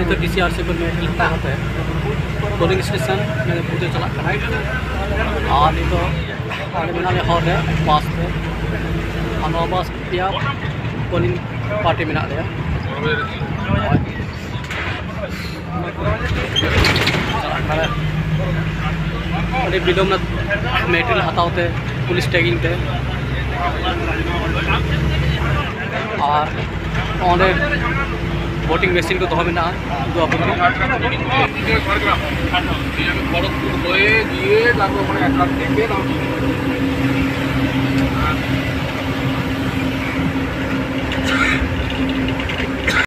तो DCRC को metal हटा होते हैं पोलिंग स्टेशन में पूजे चला करना और ये तो आने बनाने हॉल है पास पे अनोबस पिया पोलिंग पार्टी में ना लिया अरे विलोम मेटेरियल हटाते पुलिस टैगिंग ते और ऑनर वोटिंग मशीन को दोह में दो अपन को